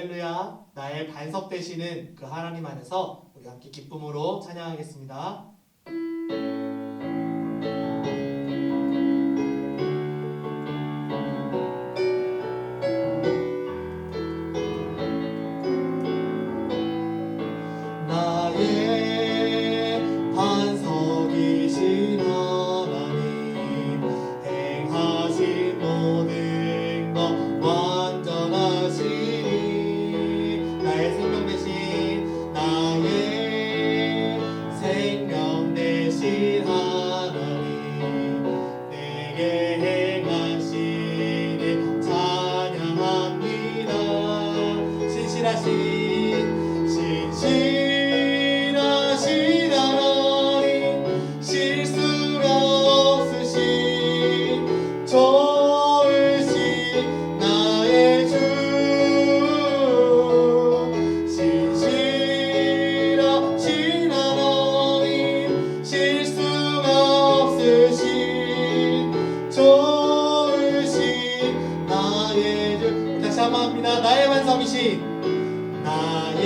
할렐루야. 나의 반석 되시는 그 하나님 안에서 우리 함께 기쁨으로 찬양하겠습니다. 나의 반석이신 하나님, 행하신 모든 것 완전하시니, 나의 생명 되신 하나님, 내게 행하시니 찬양합니다. 신실하신 하나님, 실수가 없으신 좋으신 나의 주, 신실하신 하나님, 실수가 없으신 좋으신 나의 주. 다시 한번 합니다. 나의 반석이신, 나의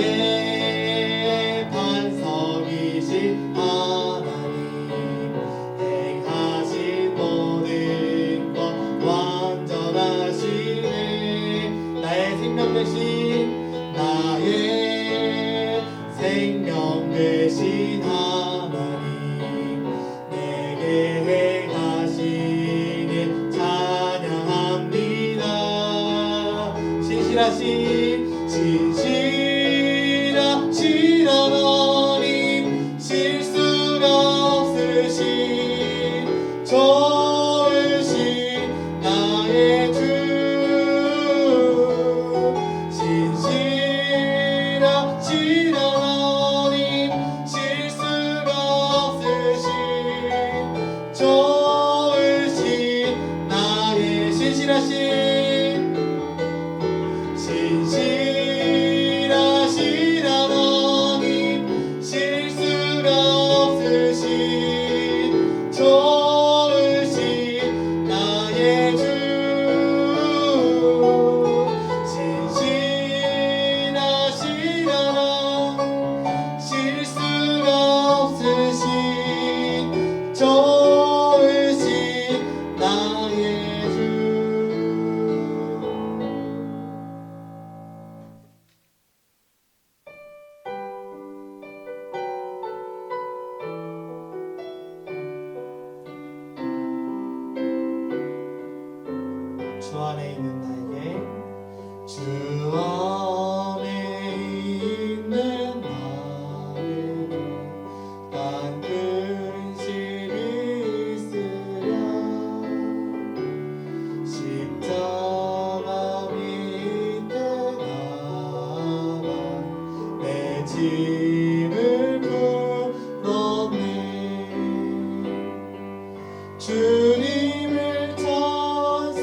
반석이신 하나님, 행하신 모든 것 완전하시네. 나의 생명 되신 하나님, 내게 행하시니 찬양합니다. 신실하신 하나님, 실수가 없으신 좋으신 나의 주, 신실하신 하나님, 실수가 없으신 좋으신 나의 신실하신 하나님, 실수가 없으신 좋으신 나의 주, 신실하신 하나님, 실수가 없으신 좋으신 나의 주. 주 안에 있는 나에게, 주 안에 있는 나에게 단 근심이 있으랴. 십자가 밑에 나가 내 짐을 풀었네. 주님을 찬송하며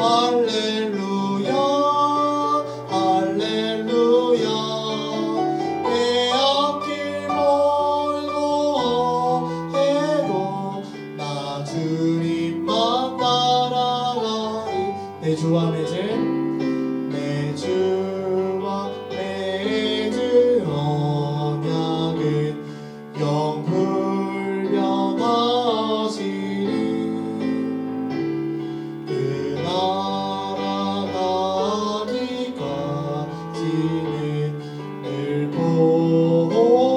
할렐루야 할렐루야 내 앞길 멀고 해도 나 주님만 따라가리 내 주와 맺은 내 주와 맺은 언약은 영불변하시니 그 나라가기까지는 늘 보호하시네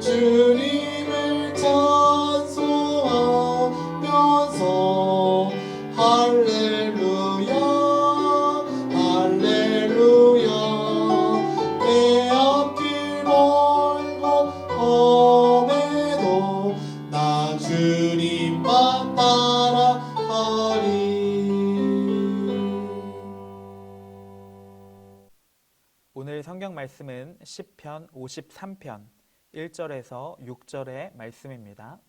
주님을 찬송하면서 할렐루야 할렐루야 내 앞길 멀고 험해도 나 주님만 따라가리. 오늘 성경 말씀은 시편 53편 1절에서 6절의 말씀입니다.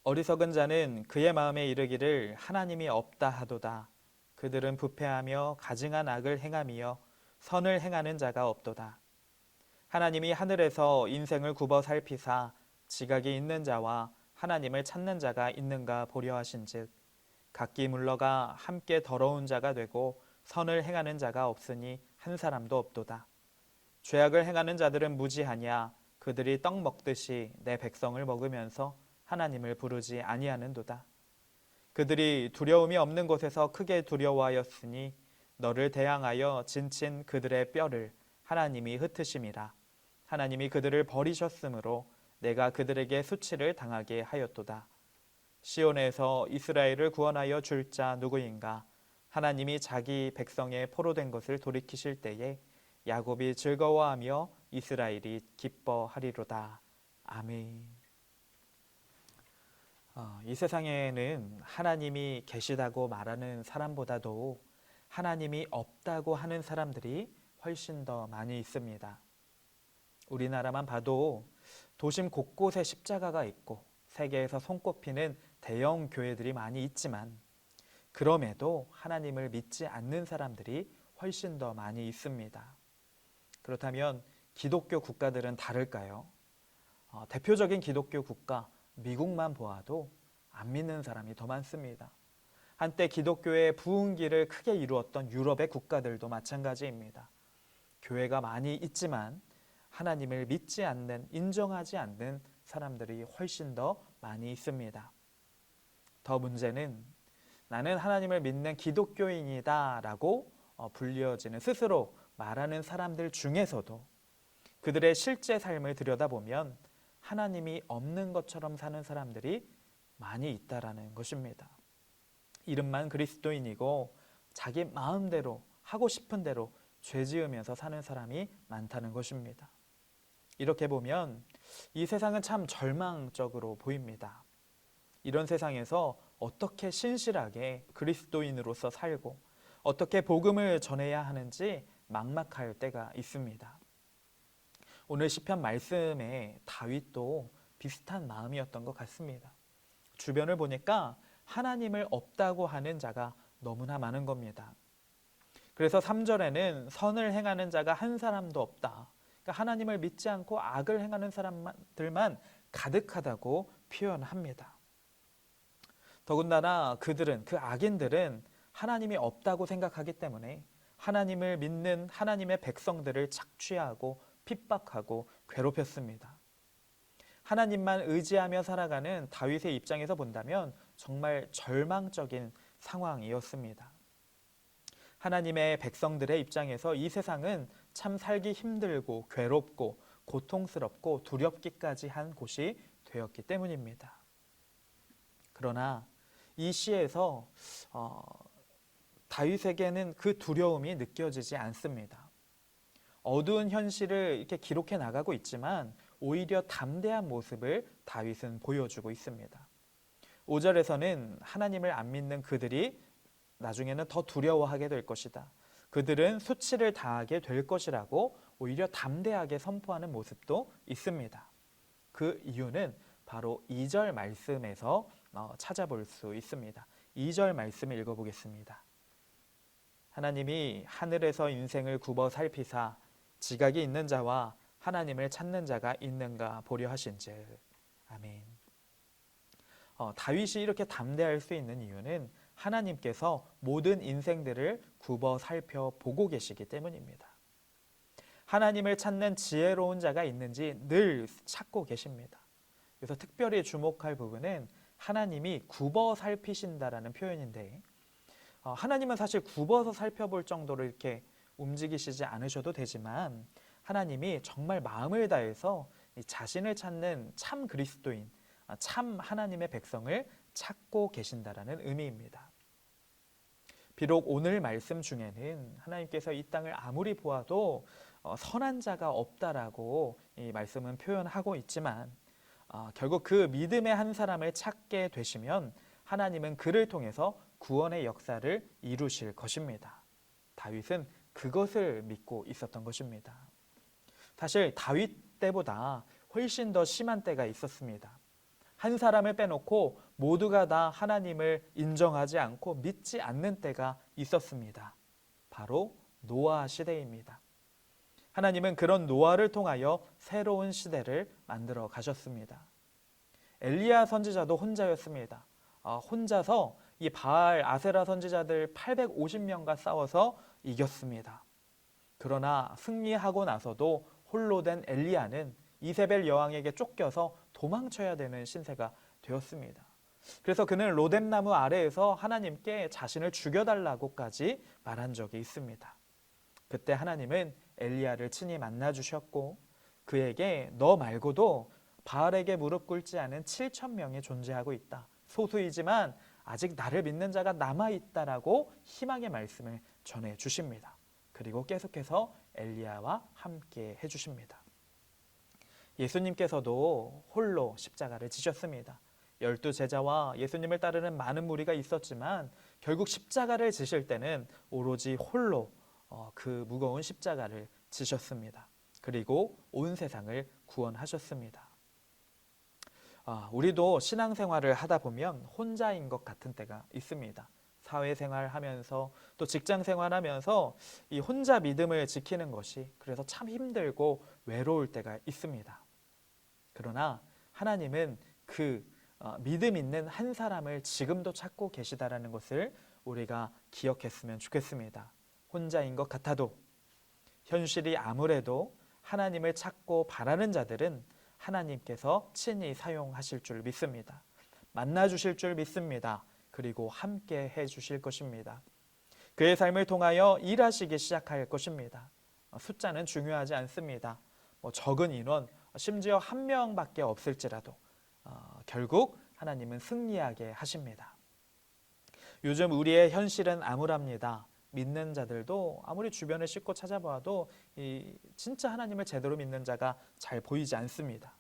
어리석은 자는 그의 마음에 이르기를 하나님이 없다 하도다. 그들은 부패하며 가증한 악을 행하며 선을 행하는 자가 없도다. 하나님이 하늘에서 인생을 굽어 살피사 지각이 있는 자와 하나님을 찾는 자가 있는가 보려 하신즉 각기 물러가 함께 더러운 자가 되고 선을 행하는 자가 없으니 한 사람도 없도다. 죄악을 행하는 자들은 무지하냐 그들이 떡 먹듯이 내 백성을 먹으면서 하나님을 부르지 아니하는도다. 그들이 두려움이 없는 곳에서 크게 두려워하였으니 너를 대항하여 진친 그들의 뼈를 하나님이 흩으심이라. 하나님이 그들을 버리셨으므로 내가 그들에게 수치를 당하게 하였도다. 시온에서 이스라엘을 구원하여 줄 자 누구인가? 하나님이 자기 백성의 포로된 것을 돌이키실 때에 야곱이 즐거워하며 이스라엘이 기뻐하리로다. 아멘. 이 세상에는 하나님이 계시다고 말하는 사람보다도 하나님이 없다고 하는 사람들이 훨씬 더 많이 있습니다. 우리나라만 봐도 도심 곳곳에 십자가가 있고 세계에서 손꼽히는 대형 교회들이 많이 있지만 그럼에도 하나님을 믿지 않는 사람들이 훨씬 더 많이 있습니다. 그렇다면 기독교 국가들은 다를까요? 대표적인 기독교 국가 미국만 보아도 안 믿는 사람이 더 많습니다. 한때 기독교의 부흥기를 크게 이루었던 유럽의 국가들도 마찬가지입니다. 교회가 많이 있지만 하나님을 믿지 않는, 인정하지 않는 사람들이 훨씬 더 많이 있습니다. 더 문제는 나는 하나님을 믿는 기독교인이다 라고 불려지는 스스로 말하는 사람들 중에서도 그들의 실제 삶을 들여다보면 하나님이 없는 것처럼 사는 사람들이 많이 있다라는 것입니다. 이름만 그리스도인이고 자기 마음대로 하고 싶은 대로 죄 지으면서 사는 사람이 많다는 것입니다. 이렇게 보면 이 세상은 참 절망적으로 보입니다. 이런 세상에서 어떻게 신실하게 그리스도인으로서 살고 어떻게 복음을 전해야 하는지 막막할 때가 있습니다. 오늘 시편 말씀에 다윗도 비슷한 마음이었던 것 같습니다. 주변을 보니까 하나님을 없다고 하는 자가 너무나 많은 겁니다. 그래서 3절에는 선을 행하는 자가 한 사람도 없다. 그러니까 하나님을 믿지 않고 악을 행하는 사람들만 가득하다고 표현합니다. 더군다나 그들은, 그 악인들은 하나님이 없다고 생각하기 때문에 하나님을 믿는 하나님의 백성들을 착취하고 핍박하고 괴롭혔습니다. 하나님만 의지하며 살아가는 다윗의 입장에서 본다면 정말 절망적인 상황이었습니다. 하나님의 백성들의 입장에서 이 세상은 참 살기 힘들고 괴롭고 고통스럽고 두렵기까지 한 곳이 되었기 때문입니다. 그러나 이 시에서 다윗에게는 그 두려움이 느껴지지 않습니다. 어두운 현실을 이렇게 기록해 나가고 있지만 오히려 담대한 모습을 다윗은 보여주고 있습니다. 5절에서는 하나님을 안 믿는 그들이 나중에는 더 두려워하게 될 것이다. 그들은 수치를 당하게 될 것이라고 오히려 담대하게 선포하는 모습도 있습니다. 그 이유는 바로 2절 말씀에서 찾아볼 수 있습니다. 2절 말씀을 읽어보겠습니다. 하나님이 하늘에서 인생을 굽어 살피사 지각이 있는 자와 하나님을 찾는 자가 있는가 보려 하신즉. 아멘. 다윗이 이렇게 담대할 수 있는 이유는 하나님께서 모든 인생들을 굽어 살펴보고 계시기 때문입니다. 하나님을 찾는 지혜로운 자가 있는지 늘 찾고 계십니다. 그래서 특별히 주목할 부분은 하나님이 굽어 살피신다라는 표현인데, 하나님은 사실 굽어서 살펴볼 정도로 이렇게 움직이시지 않으셔도 되지만 하나님이 정말 마음을 다해서 자신을 찾는 참 그리스도인, 참 하나님의 백성을 찾고 계신다라는 의미입니다. 비록 오늘 말씀 중에는 하나님께서 이 땅을 아무리 보아도 선한 자가 없다라고 이 말씀은 표현하고 있지만 결국 그 믿음의 한 사람을 찾게 되시면 하나님은 그를 통해서 구원의 역사를 이루실 것입니다. 다윗은 그것을 믿고 있었던 것입니다. 사실 다윗 때보다 훨씬 더 심한 때가 있었습니다. 한 사람을 빼놓고 모두가 다 하나님을 인정하지 않고 믿지 않는 때가 있었습니다. 바로 노아 시대입니다. 하나님은 그런 노아를 통하여 새로운 시대를 만들어 가셨습니다. 엘리야 선지자도 혼자였습니다. 혼자서 이 바알 아세라 선지자들 850명과 싸워서 이겼습니다. 그러나 승리하고 나서도 홀로 된 엘리야는 이세벨 여왕에게 쫓겨서 도망쳐야 되는 신세가 되었습니다. 그래서 그는 로뎀나무 아래에서 하나님께 자신을 죽여달라고까지 말한 적이 있습니다. 그때 하나님은 엘리야를 친히 만나 주셨고 그에게 너 말고도 바알에게 무릎 꿇지 않은 7,000명이 존재하고 있다. 소수이지만 아직 나를 믿는 자가 남아있다라고 희망의 말씀을 전해 주십니다. 그리고 계속해서 엘리야와 함께 해주십니다. 예수님께서도 홀로 십자가를 지셨습니다. 12제자와 예수님을 따르는 많은 무리가 있었지만 결국 십자가를 지실 때는 오로지 홀로 그 무거운 십자가를 지셨습니다. 그리고 온 세상을 구원하셨습니다. 우리도 신앙생활을 하다 보면 혼자인 것 같은 때가 있습니다. 사회생활하면서 또 직장생활하면서 이 혼자 믿음을 지키는 것이 그래서 참 힘들고 외로울 때가 있습니다. 그러나 하나님은 그 믿음 있는 한 사람을 지금도 찾고 계시다라는 것을 우리가 기억했으면 좋겠습니다. 혼자인 것 같아도 현실이 아무래도 하나님을 찾고 바라는 자들은 하나님께서 친히 사용하실 줄 믿습니다. 만나 주실 줄 믿습니다. 그리고 함께 해 주실 것입니다. 그의 삶을 통하여 일하시기 시작할 것입니다. 숫자는 중요하지 않습니다. 적은 인원, 심지어 한 명밖에 없을지라도 결국 하나님은 승리하게 하십니다. 요즘 우리의 현실은 암울합니다. 믿는 자들도 아무리 주변을 씻고 찾아봐도 진짜 하나님을 제대로 믿는 자가 잘 보이지 않습니다.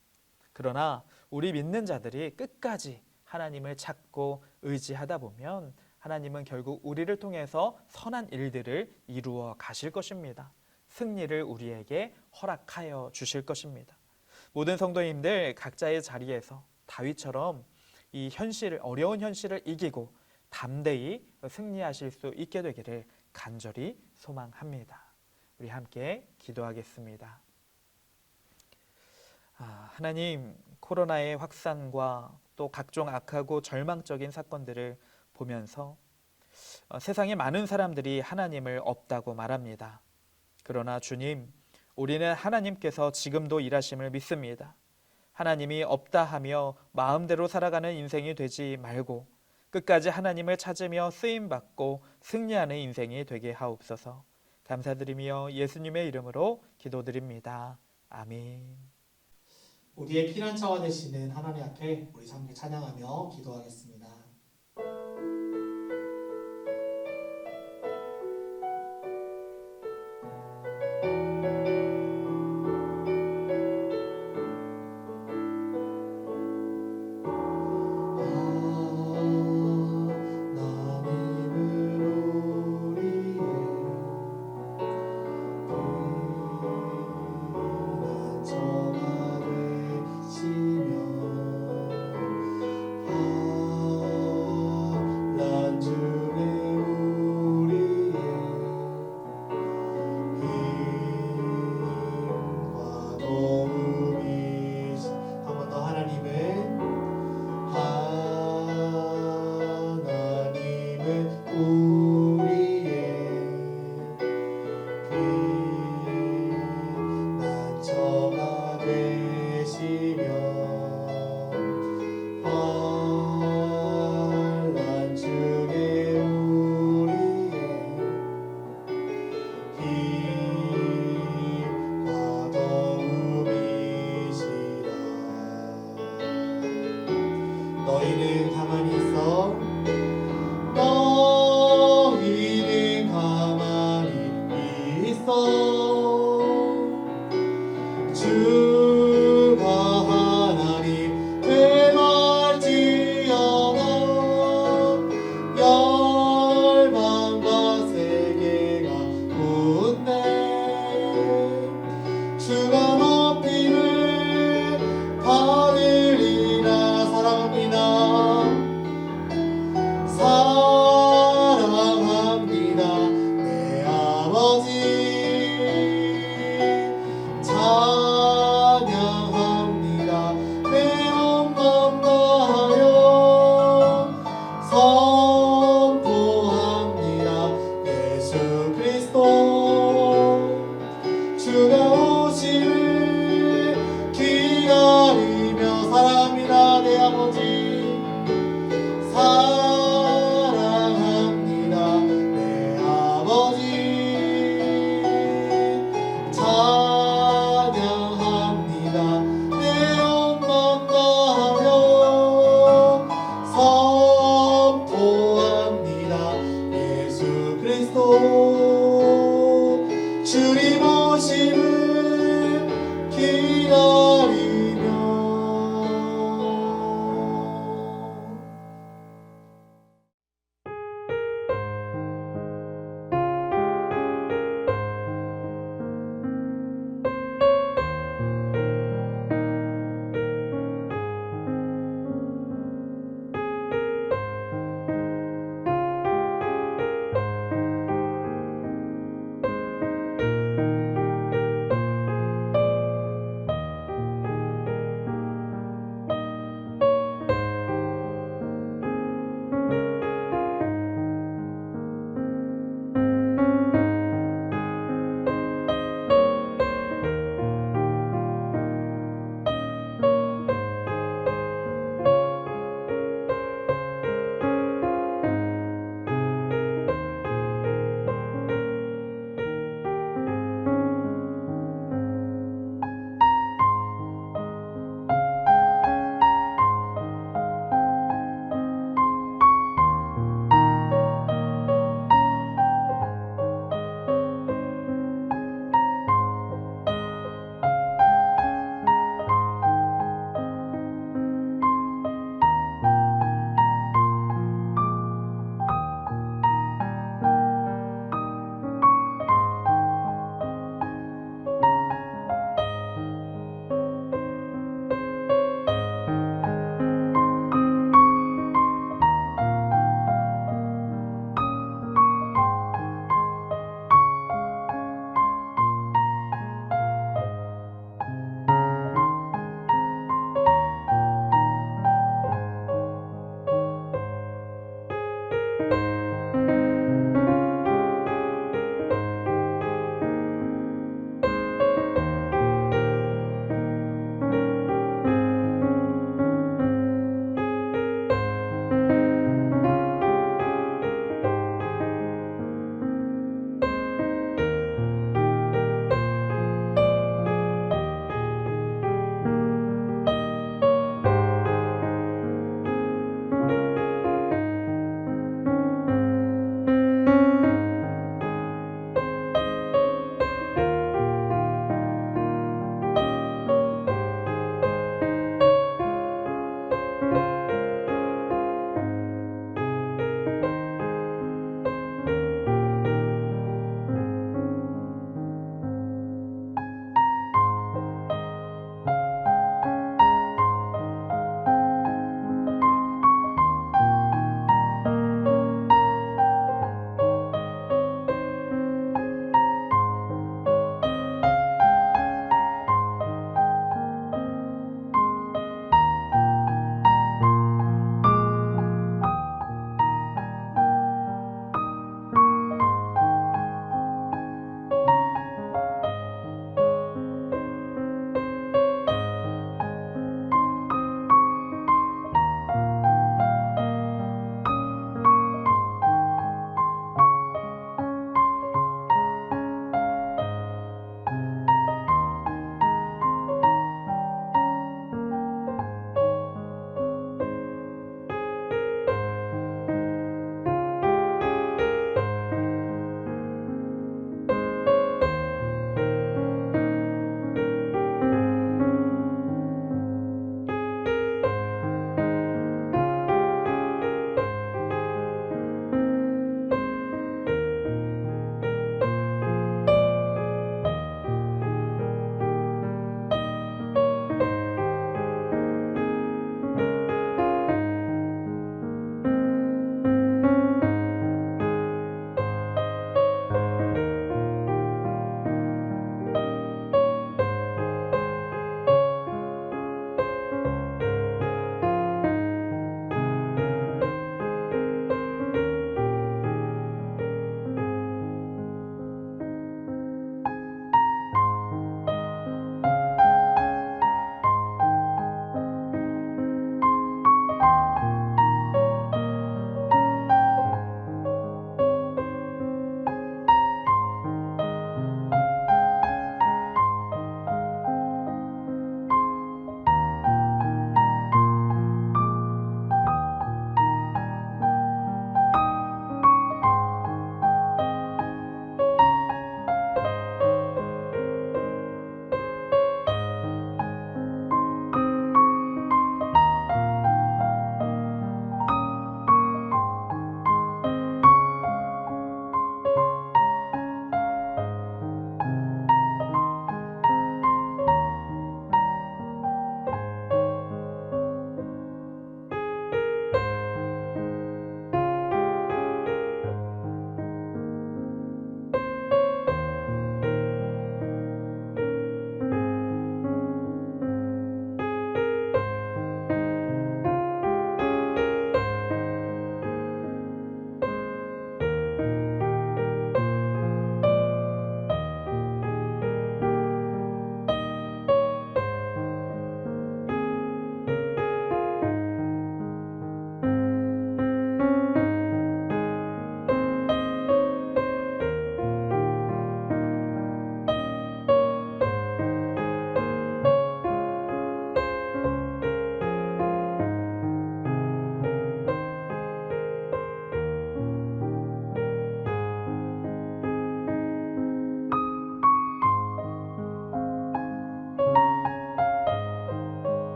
그러나 우리 믿는 자들이 끝까지 하나님을 찾고 의지하다 보면 하나님은 결국 우리를 통해서 선한 일들을 이루어 가실 것입니다. 승리를 우리에게 허락하여 주실 것입니다. 모든 성도님들 각자의 자리에서 다윗처럼 이 어려운 현실을 이기고 담대히 승리하실 수 있게 되기를 간절히 소망합니다. 우리 함께 기도하겠습니다. 하나님, 코로나의 확산과 또 각종 악하고 절망적인 사건들을 보면서 세상에 많은 사람들이 하나님을 없다고 말합니다. 그러나 주님, 우리는 하나님께서 지금도 일하심을 믿습니다. 하나님이 없다 하며 마음대로 살아가는 인생이 되지 말고 끝까지 하나님을 찾으며 쓰임받고 승리하는 인생이 되게 하옵소서. 감사드리며 예수님의 이름으로 기도드립니다. 아멘. 우리의 피난처가 되시는 하나님 앞에 우리 함께 찬양하며 기도하겠습니다. 피난처가 되시며 사랑합니다.